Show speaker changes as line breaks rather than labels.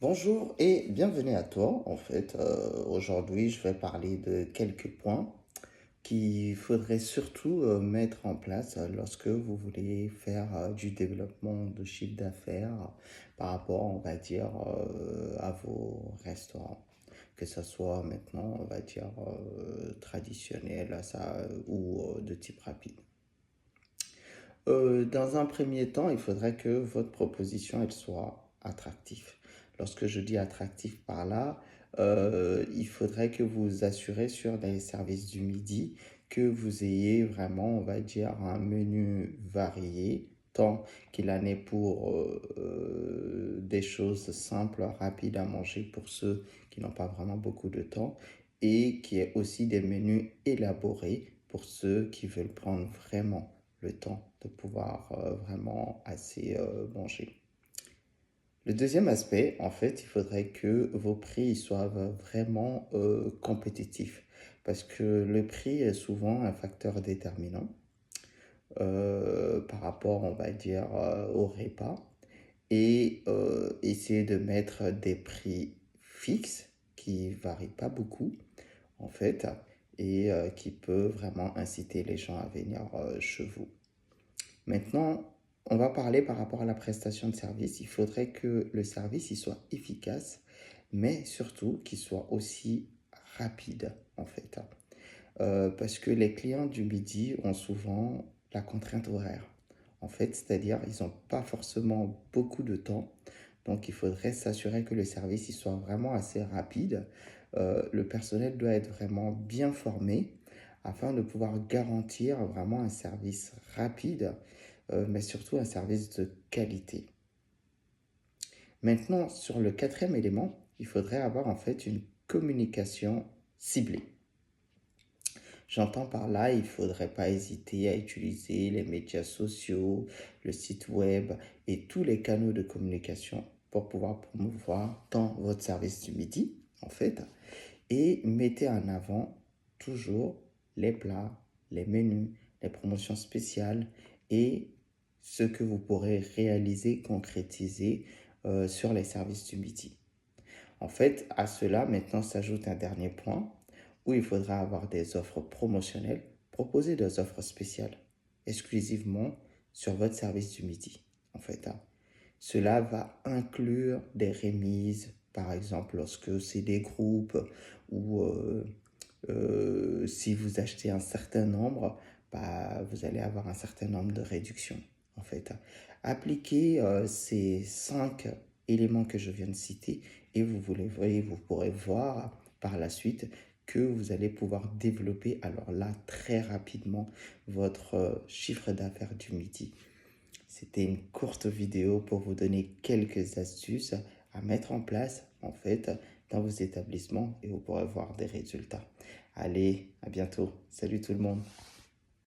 Bonjour et bienvenue à toi. Aujourd'hui, je vais parler de quelques points qu'il faudrait surtout mettre en place lorsque vous voulez faire du développement de chiffre d'affaires par rapport, on va dire, à vos restaurants. Que ce soit maintenant, on va dire, traditionnel ou de type rapide. Dans un premier temps, il faudrait que votre proposition elle soit attractive. Lorsque je dis attractif par là, il faudrait que vous vous assurez sur les services du midi que vous ayez vraiment, on va dire, un menu varié, tant qu'il en est pour des choses simples, rapides à manger pour ceux qui n'ont pas vraiment beaucoup de temps, et qui est aussi des menus élaborés pour ceux qui veulent prendre vraiment le temps de pouvoir vraiment assez manger. Le deuxième aspect, en fait, il faudrait que vos prix soient vraiment compétitifs parce que le prix est souvent un facteur déterminant par rapport, on va dire, au repas et essayer de mettre des prix fixes qui ne varient pas beaucoup, en fait, et qui peut vraiment inciter les gens à venir chez vous. Maintenant, on va parler par rapport à la prestation de service. Il faudrait que le service il soit efficace, mais surtout qu'il soit aussi rapide, en fait. Parce que les clients du midi ont souvent la contrainte horaire. En fait, c'est-à-dire ils n'ont pas forcément beaucoup de temps. Donc, il faudrait s'assurer que le service il soit vraiment assez rapide. Le personnel doit être vraiment bien formé afin de pouvoir garantir vraiment un service rapide, mais surtout un service de qualité. Maintenant, sur le quatrième élément, il faudrait avoir en fait une communication ciblée. J'entends par là, il ne faudrait pas hésiter à utiliser les médias sociaux, le site web et tous les canaux de communication pour pouvoir promouvoir tant votre service du midi, en fait, et mettez en avant toujours les plats, les menus, les promotions spéciales et ce que vous pourrez réaliser, concrétiser sur les services du midi. En fait, à cela, maintenant s'ajoute un dernier point où il faudra avoir des offres promotionnelles, proposer des offres spéciales exclusivement sur votre service du midi. En fait, cela va inclure des remises, par exemple lorsque c'est des groupes ou si vous achetez un certain nombre, bah, vous allez avoir un certain nombre de réductions. En fait, appliquez ces 5 éléments que je viens de citer et vous pourrez voir par la suite que vous allez pouvoir développer alors là très rapidement votre chiffre d'affaires du midi. C'était une courte vidéo pour vous donner quelques astuces à mettre en place en fait dans vos établissements et vous pourrez voir des résultats. Allez, à bientôt. Salut tout le monde.